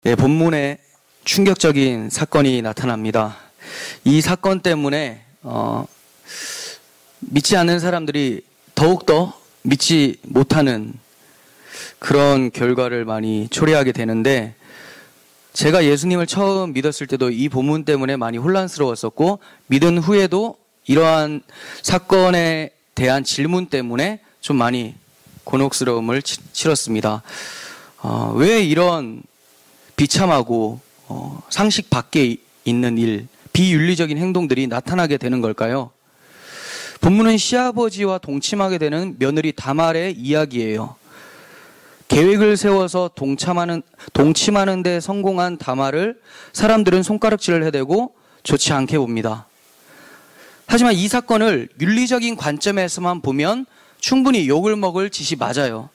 예, 본문에 충격적인 사건이 나타납니다. 이 사건 때문에 믿지 않는 사람들이 더욱더 믿지 못하는 그런 결과를 많이 초래하게 되는데, 제가 예수님을 처음 믿었을 때도 이 본문 때문에 많이 혼란스러웠었고, 믿은 후에도 이러한 사건에 대한 질문 때문에 좀 많이 곤혹스러움을 치렀습니다. 왜 이런 비참하고 상식 밖에 있는 일, 비윤리적인 행동들이 나타나게 되는 걸까요? 본문은 시아버지와 동침하게 되는 며느리 다말의 이야기예요. 계획을 세워서 동침하는 데 성공한 다말을 사람들은 손가락질을 해대고 좋지 않게 봅니다. 하지만 이 사건을 윤리적인 관점에서만 보면 충분히 욕을 먹을 짓이 맞아요.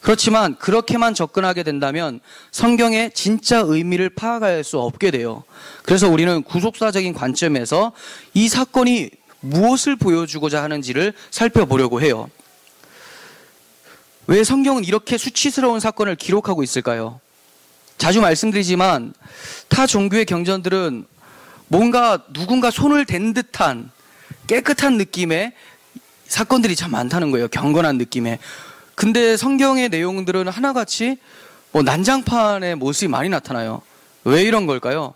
그렇지만 그렇게만 접근하게 된다면 성경의 진짜 의미를 파악할 수 없게 돼요. 그래서 우리는 구속사적인 관점에서 이 사건이 무엇을 보여주고자 하는지를 살펴보려고 해요. 왜 성경은 이렇게 수치스러운 사건을 기록하고 있을까요? 자주 말씀드리지만 타 종교의 경전들은 뭔가 누군가 손을 댄 듯한 깨끗한 느낌의 사건들이 참 많다는 거예요. 경건한 느낌의. 근데 성경의 내용들은 하나같이 난장판의 모습이 많이 나타나요. 왜 이런 걸까요?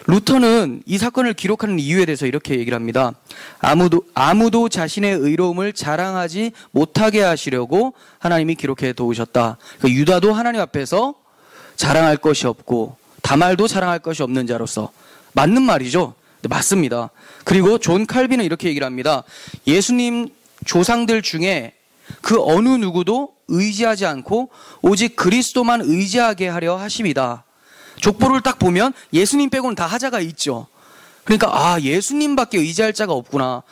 루터는 이 사건을 기록하는 이유에 대해서 이렇게 얘기를 합니다. 아무도 자신의 의로움을 자랑하지 못하게 하시려고 하나님이 기록해 두셨다. 그러니까 유다도 하나님 앞에서 자랑할 것이 없고 다말도 자랑할 것이 없는 자로서. 맞는 말이죠. 맞습니다. 그리고 존 칼빈은 이렇게 얘기를 합니다. 예수님 조상들 중에 그 어느 누구도 의지하지 않고 오직 그리스도만 의지하게 하려 하심이다. 족보를 딱 보면 예수님 빼고는 다 하자가 있죠. 그러니까 예수님밖에 의지할 자가 없구나.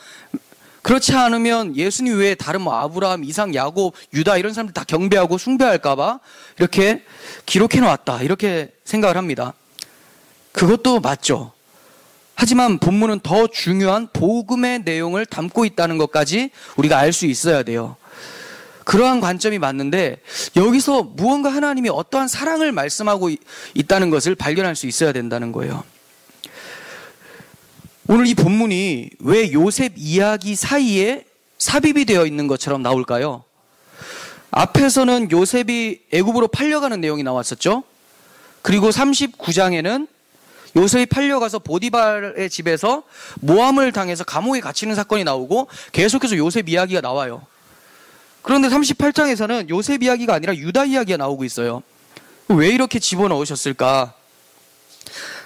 그렇지 않으면 예수님 외에 다른 아브라함, 이삭, 야곱, 유다 이런 사람들 다 경배하고 숭배할까 봐 이렇게 기록해 놓았다. 이렇게 생각을 합니다. 그것도 맞죠. 하지만 본문은 더 중요한 복음의 내용을 담고 있다는 것까지 우리가 알 수 있어야 돼요. 그러한 관점이 맞는데 여기서 무언가 하나님이 어떠한 사랑을 말씀하고 있다는 것을 발견할 수 있어야 된다는 거예요. 오늘 이 본문이 왜 요셉 이야기 사이에 삽입이 되어 있는 것처럼 나올까요? 앞에서는 요셉이 애굽으로 팔려가는 내용이 나왔었죠. 그리고 39장에는 요셉이 팔려가서 보디발의 집에서 모함을 당해서 감옥에 갇히는 사건이 나오고 계속해서 요셉 이야기가 나와요. 그런데 38장에서는 요셉 이야기가 아니라 유다 이야기가 나오고 있어요. 왜 이렇게 집어넣으셨을까?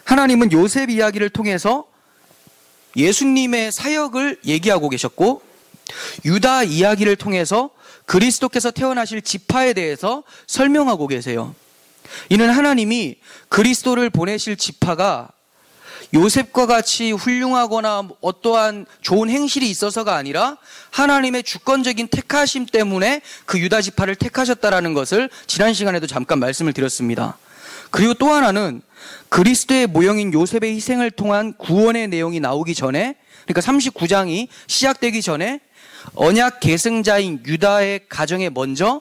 하나님은 요셉 이야기를 통해서 예수님의 사역을 얘기하고 계셨고, 유다 이야기를 통해서 그리스도께서 태어나실 지파에 대해서 설명하고 계세요. 이는 하나님이 그리스도를 보내실 지파가 요셉과 같이 훌륭하거나 어떠한 좋은 행실이 있어서가 아니라 하나님의 주권적인 택하심 때문에 그 유다 지파를 택하셨다라는 것을 지난 시간에도 잠깐 말씀을 드렸습니다. 그리고 또 하나는 그리스도의 모형인 요셉의 희생을 통한 구원의 내용이 나오기 전에, 그러니까 39장이 시작되기 전에 언약 계승자인 유다의 가정에 먼저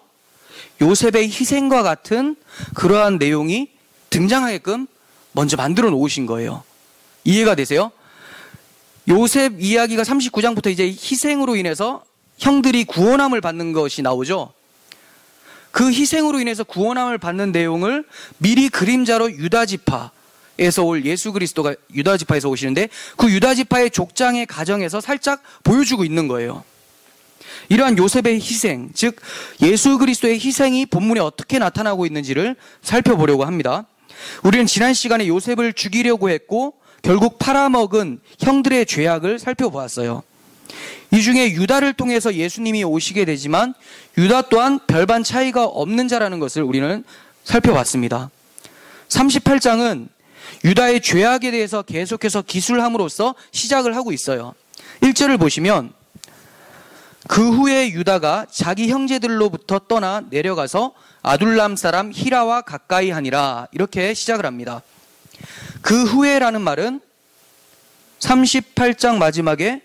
요셉의 희생과 같은 그러한 내용이 등장하게끔 먼저 만들어 놓으신 거예요. 이해가 되세요? 요셉 이야기가 39장부터 이제 희생으로 인해서 형들이 구원함을 받는 것이 나오죠. 그 희생으로 인해서 구원함을 받는 내용을 미리 그림자로 유다지파에서 올 예수 그리스도가 유다지파에서 오시는데 그 유다지파의 족장의 가정에서 살짝 보여주고 있는 거예요. 이러한 요셉의 희생, 즉 예수 그리스도의 희생이 본문에 어떻게 나타나고 있는지를 살펴보려고 합니다. 우리는 지난 시간에 요셉을 죽이려고 했고 결국 팔아먹은 형들의 죄악을 살펴보았어요. 이 중에 유다를 통해서 예수님이 오시게 되지만 유다 또한 별반 차이가 없는 자라는 것을 우리는 살펴봤습니다. 38장은 유다의 죄악에 대해서 계속해서 기술함으로써 시작을 하고 있어요. 1절을 보시면 그 후에 유다가 자기 형제들로부터 떠나 내려가서 아둘람 사람 히라와 가까이 하니라, 이렇게 시작을 합니다. 그 후에라는 말은 37장 마지막에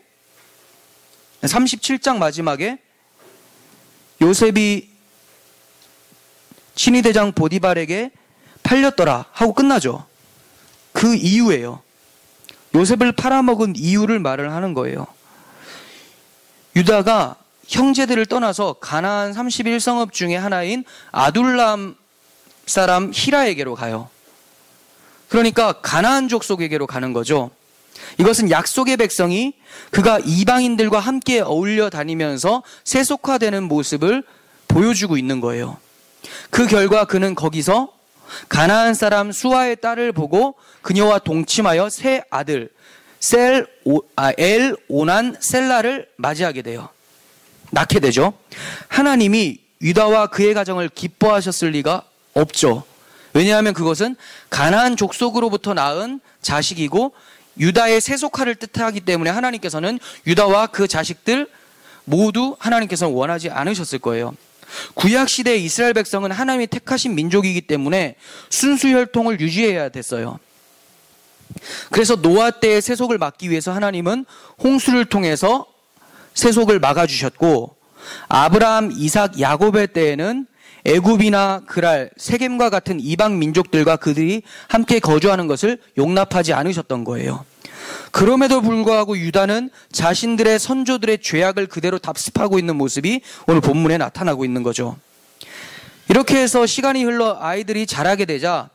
요셉이 친위대장 보디발에게 팔렸더라 하고 끝나죠. 그 이유예요. 요셉을 팔아먹은 이유를 말을 하는 거예요. 유다가 형제들을 떠나서 가나안 31성읍 중에 하나인 아둘람 사람 히라에게로 가요. 그러니까 가나안 족속에게로 가는 거죠. 이것은 약속의 백성이 그가 이방인들과 함께 어울려 다니면서 세속화되는 모습을 보여주고 있는 거예요. 그 결과 그는 거기서 가나안 사람 수아의 딸을 보고 그녀와 동침하여 새 아들 엘 오난 셀라를 맞이하게 돼요. 낳게 되죠. 하나님이 유다와 그의 가정을 기뻐하셨을 리가 없죠. 왜냐하면 그것은 가나안 족속으로부터 낳은 자식이고 유다의 세속화를 뜻하기 때문에 하나님께서는 유다와 그 자식들 모두 하나님께서는 원하지 않으셨을 거예요. 구약시대의 이스라엘 백성은 하나님이 택하신 민족이기 때문에 순수혈통을 유지해야 됐어요. 그래서 노아 때의 세속을 막기 위해서 하나님은 홍수를 통해서 세속을 막아주셨고, 아브라함, 이삭, 야곱의 때에는 애굽이나 그랄, 세겜과 같은 이방 민족들과 그들이 함께 거주하는 것을 용납하지 않으셨던 거예요. 그럼에도 불구하고 유다는 자신들의 선조들의 죄악을 그대로 답습하고 있는 모습이 오늘 본문에 나타나고 있는 거죠. 이렇게 해서 시간이 흘러 아이들이 자라게 되자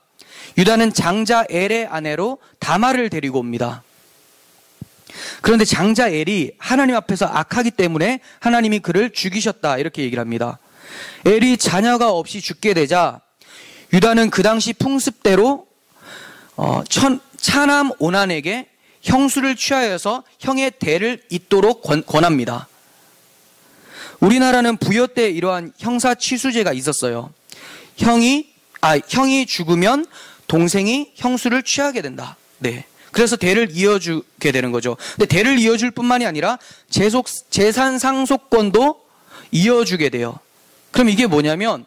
유다는 장자 엘의 아내로 다말을 데리고 옵니다. 그런데 장자 엘이 하나님 앞에서 악하기 때문에 하나님이 그를 죽이셨다, 이렇게 얘기를 합니다. 엘이 자녀가 없이 죽게 되자 유다는 그 당시 풍습대로 차남 오난에게 형수를 취하여서 형의 대를 잇도록 권합니다. 우리나라는 부여 때 이러한 형사 취수제가 있었어요. 형이 죽으면 동생이 형수를 취하게 된다. 네. 그래서 대를 이어주게 되는 거죠. 근데 대를 이어줄 뿐만이 아니라 재산 상속권도 이어주게 돼요. 그럼 이게 뭐냐면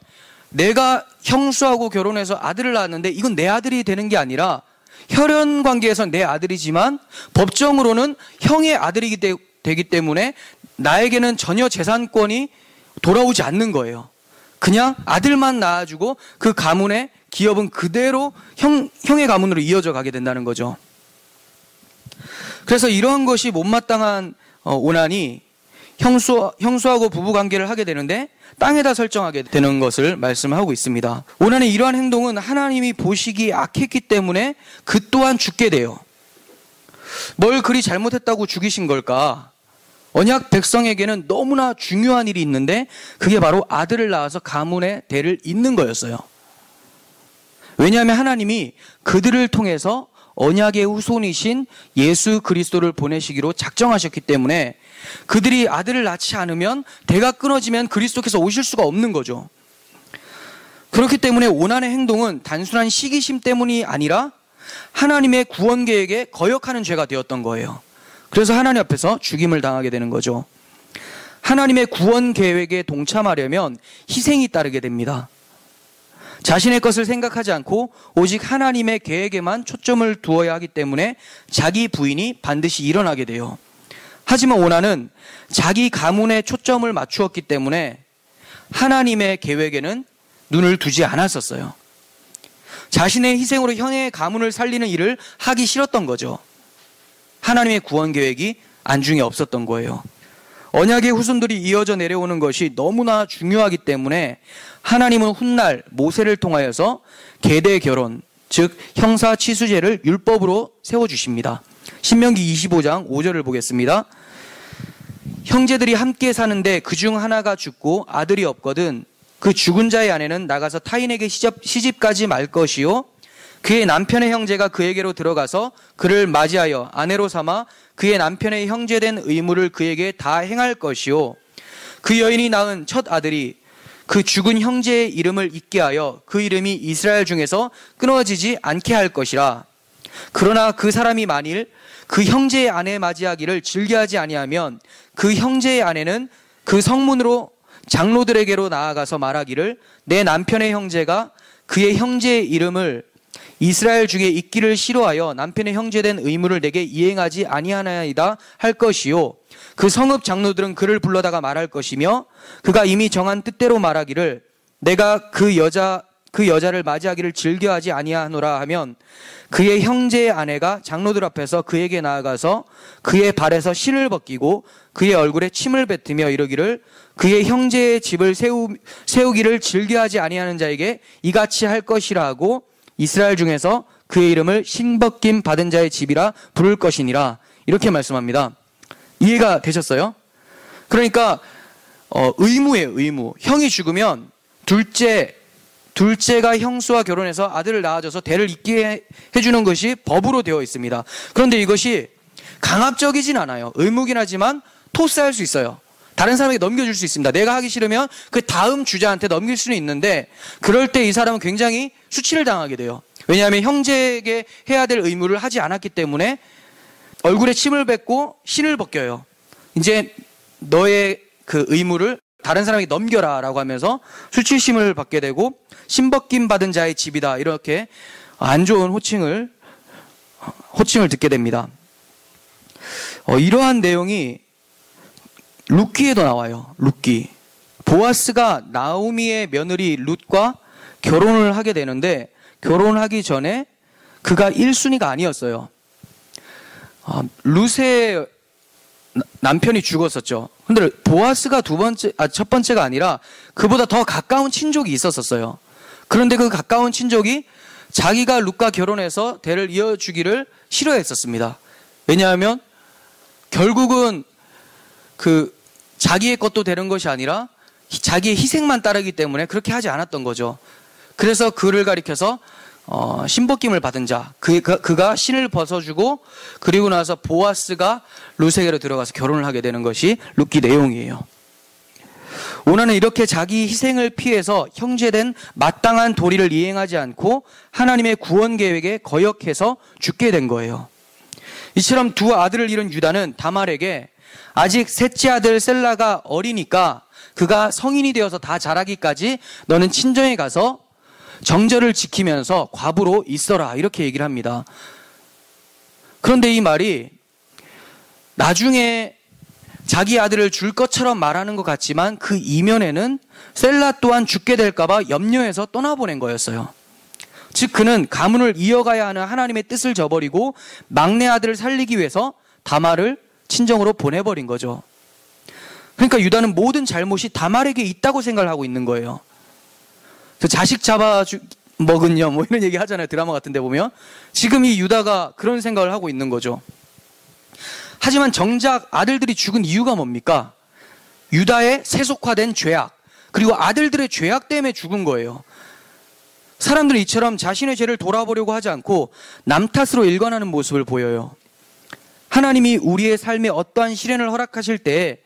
내가 형수하고 결혼해서 아들을 낳았는데 이건 내 아들이 되는 게 아니라 혈연 관계에선 내 아들이지만 법정으로는 형의 아들이기 되기 때문에 나에게는 전혀 재산권이 돌아오지 않는 거예요. 그냥 아들만 낳아주고 그 가문의 기업은 그대로 형의 가문으로 이어져 가게 된다는 거죠. 그래서 이러한 것이 못마땅한 오난이 형수하고 부부관계를 하게 되는데 땅에다 설정하게 되는 것을 말씀하고 있습니다. 오난의 이러한 행동은 하나님이 보시기 악했기 때문에 그 또한 죽게 돼요. 뭘 그리 잘못했다고 죽이신 걸까? 언약 백성에게는 너무나 중요한 일이 있는데 그게 바로 아들을 낳아서 가문의 대를 잇는 거였어요. 왜냐하면 하나님이 그들을 통해서 언약의 후손이신 예수 그리스도를 보내시기로 작정하셨기 때문에 그들이 아들을 낳지 않으면 대가 끊어지면 그리스도께서 오실 수가 없는 거죠. 그렇기 때문에 오난의 행동은 단순한 시기심 때문이 아니라 하나님의 구원 계획에 거역하는 죄가 되었던 거예요. 그래서 하나님 앞에서 죽임을 당하게 되는 거죠. 하나님의 구원 계획에 동참하려면 희생이 따르게 됩니다. 자신의 것을 생각하지 않고 오직 하나님의 계획에만 초점을 두어야 하기 때문에 자기 부인이 반드시 일어나게 돼요. 하지만 오난은 자기 가문에 초점을 맞추었기 때문에 하나님의 계획에는 눈을 두지 않았었어요. 자신의 희생으로 형의 가문을 살리는 일을 하기 싫었던 거죠. 하나님의 구원 계획이 안중에 없었던 거예요. 언약의 후손들이 이어져 내려오는 것이 너무나 중요하기 때문에 하나님은 훗날 모세를 통하여서 계대 결혼, 즉 형사 취수제를 율법으로 세워주십니다. 신명기 25장 5절을 보겠습니다. 형제들이 함께 사는데 그중 하나가 죽고 아들이 없거든 그 죽은 자의 아내는 나가서 타인에게 시집가지 말 것이요 그의 남편의 형제가 그에게로 들어가서 그를 맞이하여 아내로 삼아 그의 남편의 형제된 의무를 그에게 다 행할 것이요 그 여인이 낳은 첫 아들이 그 죽은 형제의 이름을 잊게 하여 그 이름이 이스라엘 중에서 끊어지지 않게 할 것이라. 그러나 그 사람이 만일 그 형제의 아내 맞이하기를 즐겨하지 아니하면 그 형제의 아내는 그 성문으로 장로들에게로 나아가서 말하기를 내 남편의 형제가 그의 형제의 이름을 이스라엘 중에 있기를 싫어하여 남편의 형제된 의무를 내게 이행하지 아니하나이다 할 것이요 그 성읍 장로들은 그를 불러다가 말할 것이며 그가 이미 정한 뜻대로 말하기를 내가 그 그 여자를 맞이하기를 즐겨하지 아니하노라 하면 그의 형제의 아내가 장로들 앞에서 그에게 나아가서 그의 발에서 신을 벗기고 그의 얼굴에 침을 뱉으며 이르기를 그의 형제의 집을 세우기를 즐겨하지 아니하는 자에게 이같이 할 것이라 하고 이스라엘 중에서 그의 이름을 신벗김 받은 자의 집이라 부를 것이니라. 이렇게 말씀합니다. 이해가 되셨어요? 그러니까 의무예요, 의무. 형이 죽으면 둘째가 형수와 결혼해서 아들을 낳아줘서 대를 잇게 해주는 것이 법으로 되어 있습니다. 그런데 이것이 강압적이진 않아요. 의무긴 하지만 토스할 수 있어요. 다른 사람에게 넘겨줄 수 있습니다. 내가 하기 싫으면 그 다음 주자한테 넘길 수는 있는데 그럴 때 이 사람은 굉장히 수치를 당하게 돼요. 왜냐하면 형제에게 해야 될 의무를 하지 않았기 때문에 얼굴에 침을 뱉고 신을 벗겨요. 이제 너의 그 의무를 다른 사람에게 넘겨라 라고 하면서 수치심을 받게 되고 신벗김 받은 자의 집이다. 이렇게 안 좋은 호칭을 듣게 됩니다. 이러한 내용이 룻기에도 나와요. 룻기. 보아스가 나오미의 며느리 룻과 결혼을 하게 되는데 결혼하기 전에 그가 1순위가 아니었어요. 룻의 남편이 죽었었죠. 근데 보아스가 첫 번째가 아니라 그보다 더 가까운 친족이 있었어요. 그런데 그 가까운 친족이 자기가 룻과 결혼해서 대를 이어주기를 싫어했었습니다. 왜냐하면 결국은 자기의 것도 되는 것이 아니라 자기의 희생만 따르기 때문에 그렇게 하지 않았던 거죠. 그래서 그를 가리켜서 신벗김을 받은 자, 그가 신을 벗어주고 그리고 나서 보아스가 룻에게로 들어가서 결혼을 하게 되는 것이 룻기 내용이에요. 오나는 이렇게 자기 희생을 피해서 형제된 마땅한 도리를 이행하지 않고 하나님의 구원 계획에 거역해서 죽게 된 거예요. 이처럼 두 아들을 잃은 유다는 다말에게 아직 셋째 아들 셀라가 어리니까 그가 성인이 되어서 다 자라기까지 너는 친정에 가서 정절을 지키면서 과부로 있어라 이렇게 얘기를 합니다. 그런데 이 말이 나중에 자기 아들을 줄 것처럼 말하는 것 같지만 그 이면에는 셀라 또한 죽게 될까봐 염려해서 떠나보낸 거였어요. 즉 그는 가문을 이어가야 하는 하나님의 뜻을 저버리고 막내 아들을 살리기 위해서 다말을 친정으로 보내버린 거죠. 그러니까 유다는 모든 잘못이 다말에게 있다고 생각을 하고 있는 거예요. 자식 먹은요 뭐 이런 얘기 하잖아요. 드라마 같은 데 보면. 지금 이 유다가 그런 생각을 하고 있는 거죠. 하지만 정작 아들들이 죽은 이유가 뭡니까? 유다의 세속화된 죄악, 그리고 아들들의 죄악 때문에 죽은 거예요. 사람들은 이처럼 자신의 죄를 돌아보려고 하지 않고 남 탓으로 일관하는 모습을 보여요. 하나님이 우리의 삶에 어떠한 시련을 허락하실 때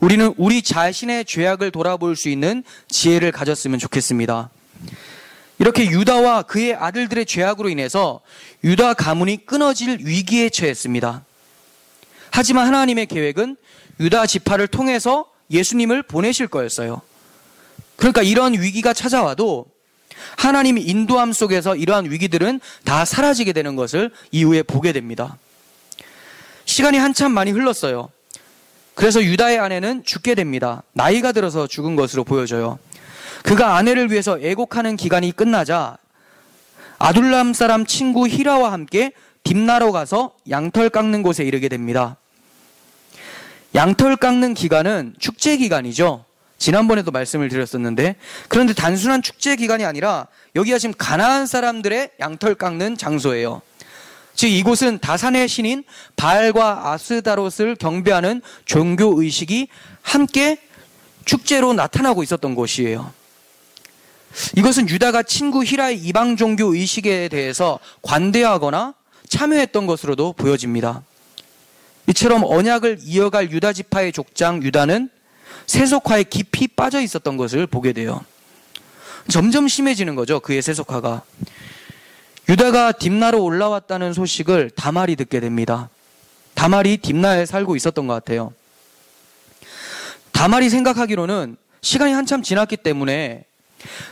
우리는 우리 자신의 죄악을 돌아볼 수 있는 지혜를 가졌으면 좋겠습니다. 이렇게 유다와 그의 아들들의 죄악으로 인해서 유다 가문이 끊어질 위기에 처했습니다. 하지만 하나님의 계획은 유다 지파를 통해서 예수님을 보내실 거였어요. 그러니까 이런 위기가 찾아와도 하나님의 인도함 속에서 이러한 위기들은 다 사라지게 되는 것을 이후에 보게 됩니다. 시간이 한참 많이 흘렀어요. 그래서 유다의 아내는 죽게 됩니다. 나이가 들어서 죽은 것으로 보여져요. 그가 아내를 위해서 애곡하는 기간이 끝나자 아둘람 사람 친구 히라와 함께 딥나로 가서 양털 깎는 곳에 이르게 됩니다. 양털 깎는 기간은 축제 기간이죠. 지난번에도 말씀을 드렸었는데, 그런데 단순한 축제 기간이 아니라 여기가 지금 가나안 사람들의 양털 깎는 장소예요. 즉 이곳은 다산의 신인 바알과 아스다롯을 경배하는 종교 의식이 함께 축제로 나타나고 있었던 곳이에요. 이것은 유다가 친구 히라의 이방 종교 의식에 대해서 관대하거나 참여했던 것으로도 보여집니다. 이처럼 언약을 이어갈 유다 지파의 족장 유다는 세속화에 깊이 빠져 있었던 것을 보게 돼요. 점점 심해지는 거죠. 그의 세속화가. 유다가 딥나로 올라왔다는 소식을 다말이 듣게 됩니다. 다말이 딥나에 살고 있었던 것 같아요. 다말이 생각하기로는 시간이 한참 지났기 때문에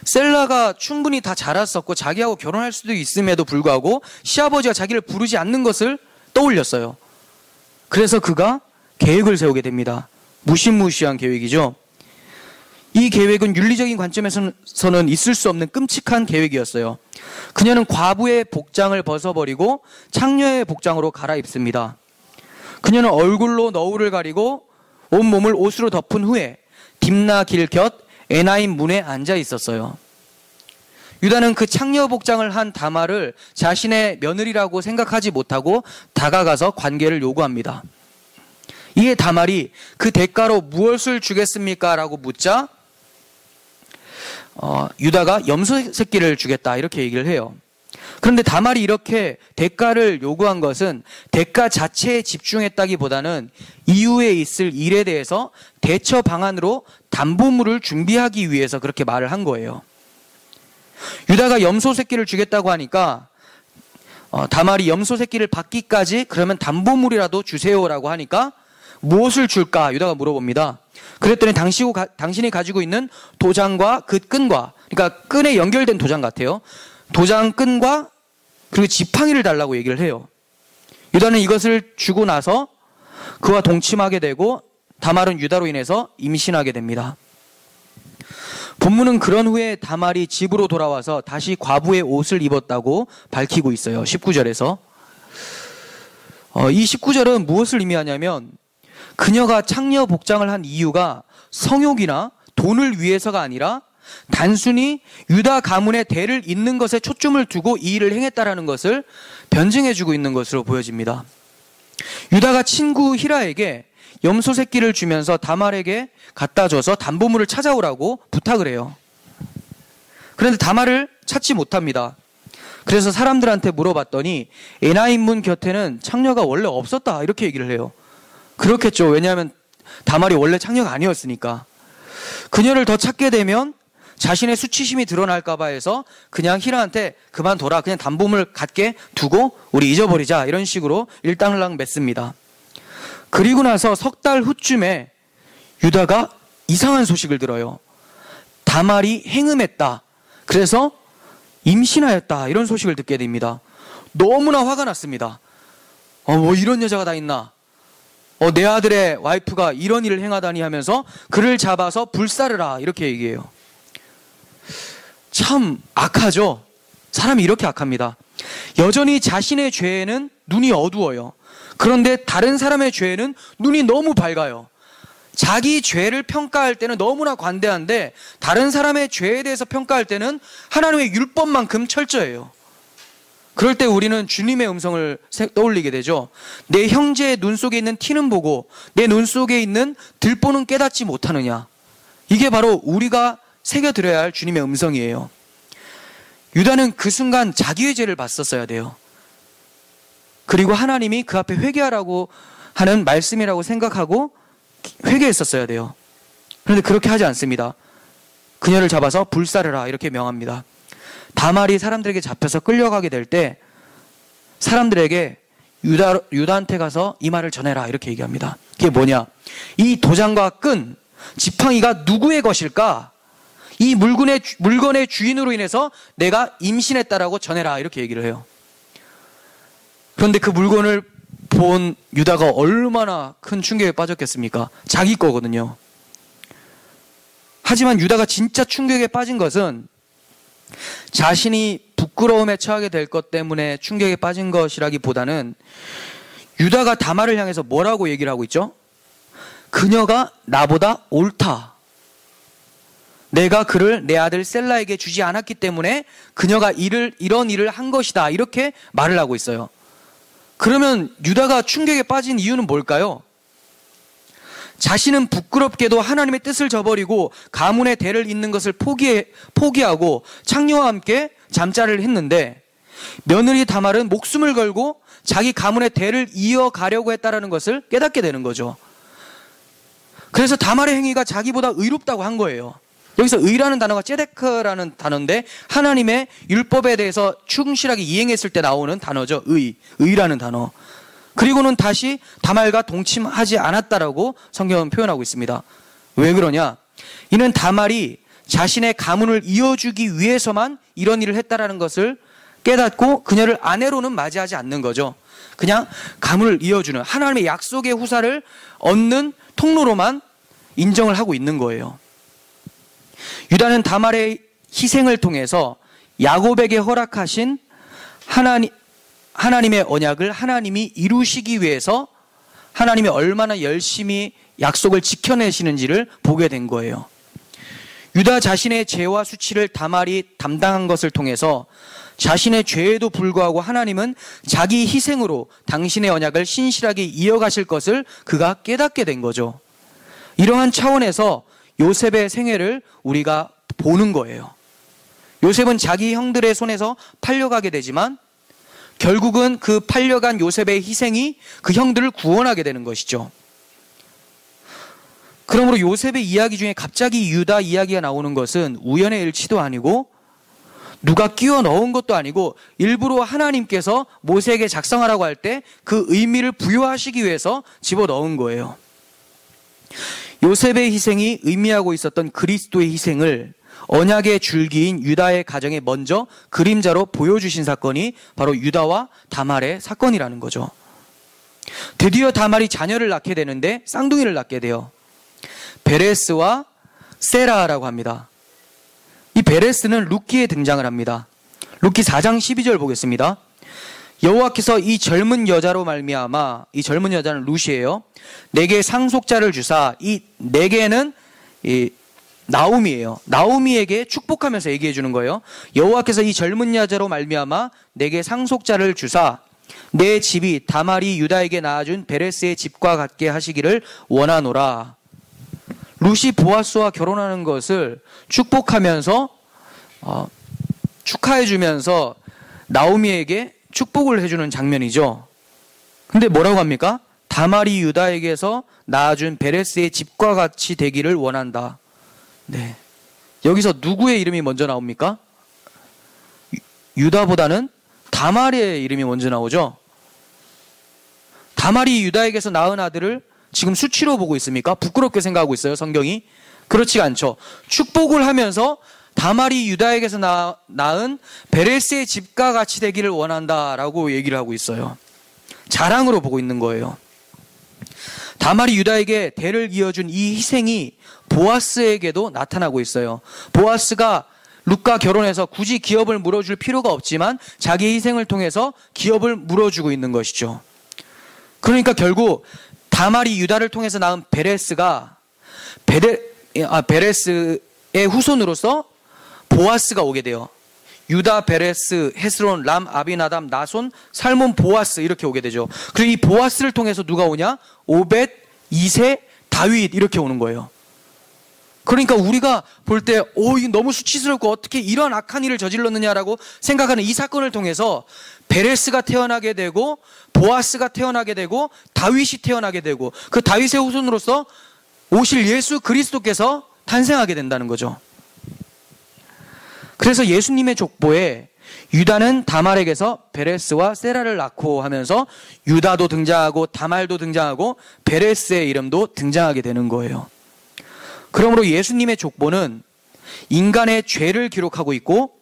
셀라가 충분히 다 자랐었고 자기하고 결혼할 수도 있음에도 불구하고 시아버지가 자기를 부르지 않는 것을 떠올렸어요. 그래서 그가 계획을 세우게 됩니다. 무시무시한 계획이죠. 이 계획은 윤리적인 관점에서는 있을 수 없는 끔찍한 계획이었어요. 그녀는 과부의 복장을 벗어버리고 창녀의 복장으로 갈아입습니다. 그녀는 얼굴로 너울을 가리고 온몸을 옷으로 덮은 후에 딥나 길 곁 에나임 문에 앉아 있었어요. 유다는 그 창녀 복장을 한 다말을 자신의 며느리라고 생각하지 못하고 다가가서 관계를 요구합니다. 이에 다말이 그 대가로 무엇을 주겠습니까? 라고 묻자 유다가 염소 새끼를 주겠다 이렇게 얘기를 해요. 그런데 다말이 이렇게 대가를 요구한 것은 대가 자체에 집중했다기보다는 이후에 있을 일에 대해서 대처 방안으로 담보물을 준비하기 위해서 그렇게 말을 한 거예요. 유다가 염소 새끼를 주겠다고 하니까 다말이 염소 새끼를 받기까지 그러면 담보물이라도 주세요라고 하니까 무엇을 줄까? 유다가 물어봅니다. 그랬더니 당신이 가지고 있는 도장과 그 끈과, 그러니까 끈에 연결된 도장 같아요. 도장 끈과 그리고 지팡이를 달라고 얘기를 해요. 유다는 이것을 주고 나서 그와 동침하게 되고 다말은 유다로 인해서 임신하게 됩니다. 본문은 그런 후에 다말이 집으로 돌아와서 다시 과부의 옷을 입었다고 밝히고 있어요. 19절에서. 이 19절은 무엇을 의미하냐면 그녀가 창녀 복장을 한 이유가 성욕이나 돈을 위해서가 아니라 단순히 유다 가문의 대를 잇는 것에 초점을 두고 이 일을 행했다라는 것을 변증해주고 있는 것으로 보여집니다. 유다가 친구 히라에게 염소 새끼를 주면서 다말에게 갖다 줘서 담보물을 찾아오라고 부탁을 해요. 그런데 다말을 찾지 못합니다. 그래서 사람들한테 물어봤더니 에나임 문 곁에는 창녀가 원래 없었다 이렇게 얘기를 해요. 그렇겠죠. 왜냐하면 다말이 원래 창녀가 아니었으니까. 그녀를 더 찾게 되면 자신의 수치심이 드러날까 봐 해서 그냥 히라한테 그만둬라, 그냥 담보물 갖게 두고 우리 잊어버리자 이런 식으로 일당을랑 맺습니다. 그리고 나서 석 달 후쯤에 유다가 이상한 소식을 들어요. 다말이 행음했다. 그래서 임신하였다. 이런 소식을 듣게 됩니다. 너무나 화가 났습니다. 뭐 이런 여자가 다 있나. 내 아들의 와이프가 이런 일을 행하다니 하면서 그를 잡아서 불사르라 이렇게 얘기해요. 참 악하죠. 사람이 이렇게 악합니다. 여전히 자신의 죄에는 눈이 어두워요. 그런데 다른 사람의 죄에는 눈이 너무 밝아요. 자기 죄를 평가할 때는 너무나 관대한데 다른 사람의 죄에 대해서 평가할 때는 하나님의 율법만큼 철저해요. 그럴 때 우리는 주님의 음성을 떠올리게 되죠. 내 형제의 눈 속에 있는 티는 보고 내 눈 속에 있는 들보는 깨닫지 못하느냐. 이게 바로 우리가 새겨들어야 할 주님의 음성이에요. 유다는 그 순간 자기의 죄를 봤었어야 돼요. 그리고 하나님이 그 앞에 회개하라고 하는 말씀이라고 생각하고 회개했었어야 돼요. 그런데 그렇게 하지 않습니다. 그녀를 잡아서 불사르라 이렇게 명합니다. 다말이 사람들에게 잡혀서 끌려가게 될 때 사람들에게 유다한테 가서 이 말을 전해라 이렇게 얘기합니다. 그게 뭐냐? 이 도장과 끈, 지팡이가 누구의 것일까? 이 물건의 주인으로 인해서 내가 임신했다라고 전해라 이렇게 얘기를 해요. 그런데 그 물건을 본 유다가 얼마나 큰 충격에 빠졌겠습니까? 자기 거거든요. 하지만 유다가 진짜 충격에 빠진 것은 자신이 부끄러움에 처하게 될 것 때문에 충격에 빠진 것이라기보다는 유다가 다말을 향해서 뭐라고 얘기를 하고 있죠? 그녀가 나보다 옳다. 내가 그를 내 아들 셀라에게 주지 않았기 때문에 그녀가 이런 일을 한 것이다. 이렇게 말을 하고 있어요. 그러면 유다가 충격에 빠진 이유는 뭘까요? 자신은 부끄럽게도 하나님의 뜻을 저버리고 가문의 대를 잇는 것을 포기하고 창녀와 함께 잠자를 했는데 며느리 다말은 목숨을 걸고 자기 가문의 대를 이어가려고 했다는 것을 깨닫게 되는 거죠. 그래서 다말의 행위가 자기보다 의롭다고 한 거예요. 여기서 의라는 단어가 ጼ데크라는 단어인데 하나님의 율법에 대해서 충실하게 이행했을 때 나오는 단어죠. 의라는 단어. 그리고는 다시 다말과 동침하지 않았다라고 성경은 표현하고 있습니다. 왜 그러냐? 이는 다말이 자신의 가문을 이어주기 위해서만 이런 일을 했다라는 것을 깨닫고 그녀를 아내로는 맞이하지 않는 거죠. 그냥 가문을 이어주는 하나님의 약속의 후사를 얻는 통로로만 인정을 하고 있는 거예요. 다말의 희생을 통해서 야곱에게 허락하신 하나님의 언약을 하나님이 이루시기 위해서 하나님이 얼마나 열심히 약속을 지켜내시는지를 보게 된 거예요. 유다 자신의 죄와 수치를 다말이 담당한 것을 통해서 자신의 죄에도 불구하고 하나님은 자기 희생으로 당신의 언약을 신실하게 이어가실 것을 그가 깨닫게 된 거죠. 이러한 차원에서 요셉의 생애를 우리가 보는 거예요. 요셉은 자기 형들의 손에서 팔려가게 되지만 결국은 그 팔려간 요셉의 희생이 그 형들을 구원하게 되는 것이죠. 그러므로 요셉의 이야기 중에 갑자기 유다 이야기가 나오는 것은 우연의 일치도 아니고 누가 끼워 넣은 것도 아니고 일부러 하나님께서 모세에게 작성하라고 할 때 그 의미를 부여하시기 위해서 집어넣은 거예요. 요셉의 희생이 의미하고 있었던 그리스도의 희생을 언약의 줄기인 유다의 가정에 먼저 그림자로 보여주신 사건이 바로 유다와 다말의 사건이라는 거죠. 드디어 다말이 자녀를 낳게 되는데 쌍둥이를 낳게 돼요. 베레스와 세라라고 합니다. 이 베레스는 룻기에 등장을 합니다. 룻기 4장 12절 보겠습니다. 여호와께서 이 젊은 여자로 말미암아, 이 젊은 여자는 룻이에요. 내게 상속자를 주사, 이 내게는 나오미예요. 나오미에게 축복하면서 얘기해 주는 거예요. 여호와께서 이 젊은 여자로 말미암아 내게 상속자를 주사 내 집이 다말이 유다에게 낳아준 베레스의 집과 같게 하시기를 원하노라. 룻이 보아스와 결혼하는 것을 축복하면서 축하해 주면서 나오미에게 축복을 해주는 장면이죠. 근데 뭐라고 합니까? 다말이 유다에게서 낳아준 베레스의 집과 같이 되기를 원한다. 네. 여기서 누구의 이름이 먼저 나옵니까? 유다보다는 다말의 이름이 먼저 나오죠. 다말이 유다에게서 낳은 아들을 지금 수치로 보고 있습니까? 부끄럽게 생각하고 있어요, 성경이? 그렇지가 않죠. 축복을 하면서 다말이 유다에게서 낳은 베레스의 집과 같이 되기를 원한다라고 얘기를 하고 있어요. 자랑으로 보고 있는 거예요. 다말이 유다에게 대를 이어준 이 희생이 보아스에게도 나타나고 있어요. 보아스가 룻과 결혼해서 굳이 기업을 물어줄 필요가 없지만 자기의 희생을 통해서 기업을 물어주고 있는 것이죠. 그러니까 결국 다말이 유다를 통해서 낳은 베레스가 베레스의 후손으로서 보아스가 오게 돼요. 유다, 베레스, 헤스론, 람, 아비나답, 나손, 살몬, 보아스 이렇게 오게 되죠. 그리고 이 보아스를 통해서 누가 오냐? 오벳, 이세, 다윗 이렇게 오는 거예요. 그러니까 우리가 볼 때 이거 너무 수치스럽고 어떻게 이런 악한 일을 저질렀느냐라고 생각하는 이 사건을 통해서 베레스가 태어나게 되고 보아스가 태어나게 되고 다윗이 태어나게 되고 그 다윗의 후손으로서 오실 예수 그리스도께서 탄생하게 된다는 거죠. 그래서 예수님의 족보에 유다는 다말에게서 베레스와 세라를 낳고 하면서 유다도 등장하고 다말도 등장하고 베레스의 이름도 등장하게 되는 거예요. 그러므로 예수님의 족보는 인간의 죄를 기록하고 있고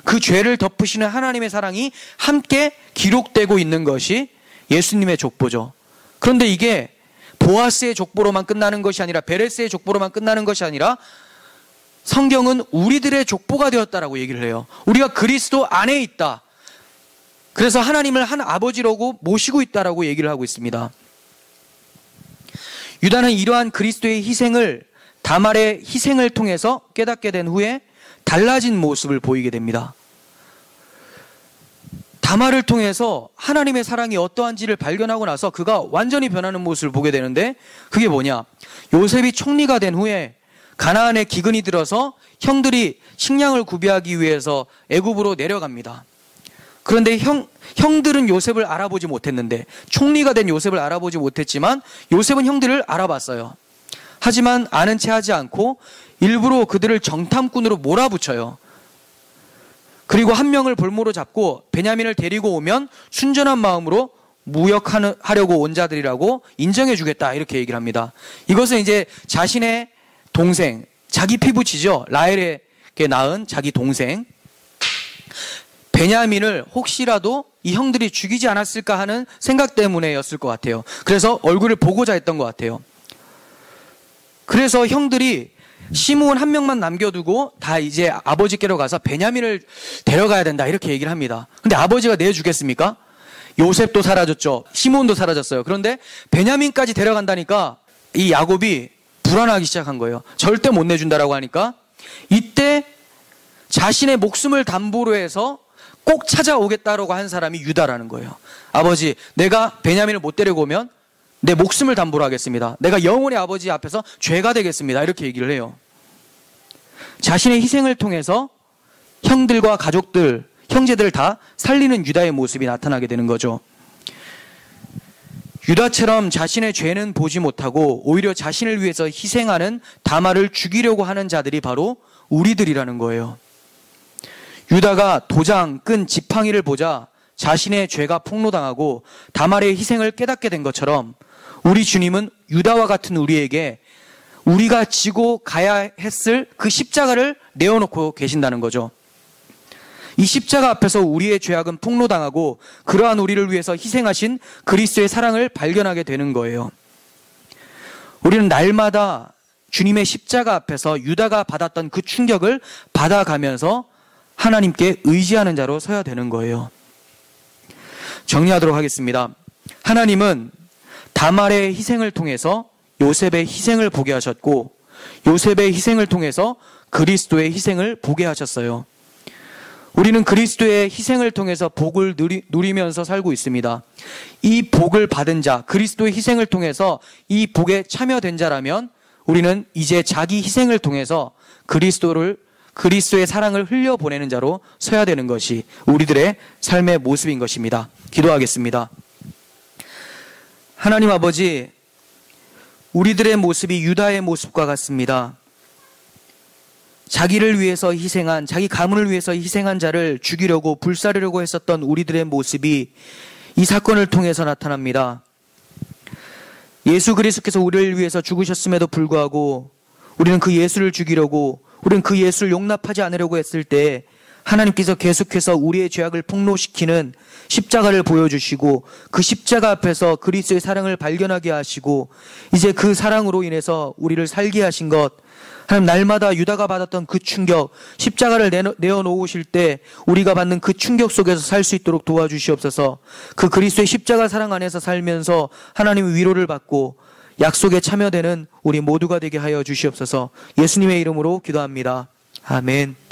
그 죄를 덮으시는 하나님의 사랑이 함께 기록되고 있는 것이 예수님의 족보죠. 그런데 이게 보아스의 족보로만 끝나는 것이 아니라 베레스의 족보로만 끝나는 것이 아니라 성경은 우리들의 족보가 되었다라고 얘기를 해요. 우리가 그리스도 안에 있다. 그래서 하나님을 한 아버지라고 모시고 있다라고 얘기를 하고 있습니다. 유다는 이러한 그리스도의 희생을 다말의 희생을 통해서 깨닫게 된 후에 달라진 모습을 보이게 됩니다. 다말을 통해서 하나님의 사랑이 어떠한지를 발견하고 나서 그가 완전히 변하는 모습을 보게 되는데 그게 뭐냐? 요셉이 총리가 된 후에 가나안에 기근이 들어서 형들이 식량을 구비하기 위해서 애굽으로 내려갑니다. 그런데 형들은 요셉을 알아보지 못했는데 총리가 된 요셉을 알아보지 못했지만 요셉은 형들을 알아봤어요. 하지만 아는 채 하지 않고 일부러 그들을 정탐꾼으로 몰아붙여요. 그리고 한 명을 볼모로 잡고 베냐민을 데리고 오면 순전한 마음으로 무역하려고 온 자들이라고 인정해주겠다 이렇게 얘기를 합니다. 이것은 이제 자신의 동생, 자기 피부치죠. 라헬에게 낳은 자기 동생 베냐민을 혹시라도 이 형들이 죽이지 않았을까 하는 생각 때문에였을 것 같아요. 그래서 얼굴을 보고자 했던 것 같아요. 그래서 형들이 시므온 한 명만 남겨두고 다 이제 아버지께로 가서 베냐민을 데려가야 된다 이렇게 얘기를 합니다. 근데 아버지가 내주겠습니까? 요셉도 사라졌죠. 시므온도 사라졌어요. 그런데 베냐민까지 데려간다니까 이 야곱이 불안하기 시작한 거예요. 절대 못 내준다라고 하니까 이때 자신의 목숨을 담보로 해서 꼭 찾아오겠다라고 한 사람이 유다라는 거예요. 아버지, 내가 베냐민을 못 데려오면 내 목숨을 담보로 하겠습니다. 내가 영원히 아버지 앞에서 죄가 되겠습니다. 이렇게 얘기를 해요. 자신의 희생을 통해서 형들과 가족들, 형제들을 다 살리는 유다의 모습이 나타나게 되는 거죠. 유다처럼 자신의 죄는 보지 못하고 오히려 자신을 위해서 희생하는 다말을 죽이려고 하는 자들이 바로 우리들이라는 거예요. 유다가 도장, 끈, 지팡이를 보자 자신의 죄가 폭로당하고 다말의 희생을 깨닫게 된 것처럼 우리 주님은 유다와 같은 우리에게 우리가 지고 가야 했을 그 십자가를 내어놓고 계신다는 거죠. 이 십자가 앞에서 우리의 죄악은 폭로당하고 그러한 우리를 위해서 희생하신 그리스도의 사랑을 발견하게 되는 거예요. 우리는 날마다 주님의 십자가 앞에서 유다가 받았던 그 충격을 받아가면서 하나님께 의지하는 자로 서야 되는 거예요. 정리하도록 하겠습니다. 하나님은 다말의 희생을 통해서 요셉의 희생을 보게 하셨고 요셉의 희생을 통해서 그리스도의 희생을 보게 하셨어요. 우리는 그리스도의 희생을 통해서 복을 누리면서 살고 있습니다. 이 복을 받은 자, 그리스도의 희생을 통해서 이 복에 참여된 자라면 우리는 이제 자기 희생을 통해서 그리스도의 사랑을 흘려보내는 자로 서야 되는 것이 우리들의 삶의 모습인 것입니다. 기도하겠습니다. 하나님 아버지, 우리들의 모습이 유다의 모습과 같습니다. 자기를 위해서 희생한, 자기 가문을 위해서 희생한 자를 죽이려고 불사르려고 했었던 우리들의 모습이 이 사건을 통해서 나타납니다. 예수 그리스도께서 우리를 위해서 죽으셨음에도 불구하고 우리는 그 예수를 죽이려고, 우리는 그 예수를 용납하지 않으려고 했을 때 하나님께서 계속해서 우리의 죄악을 폭로시키는 십자가를 보여주시고 그 십자가 앞에서 그리스도의 사랑을 발견하게 하시고 이제 그 사랑으로 인해서 우리를 살게 하신 것, 하나님 날마다 유다가 받았던 그 충격, 십자가를 내어놓으실 때 우리가 받는 그 충격 속에서 살 수 있도록 도와주시옵소서. 그 그리스도의 십자가 사랑 안에서 살면서 하나님의 위로를 받고 약속에 참여되는 우리 모두가 되게 하여 주시옵소서. 예수님의 이름으로 기도합니다. 아멘.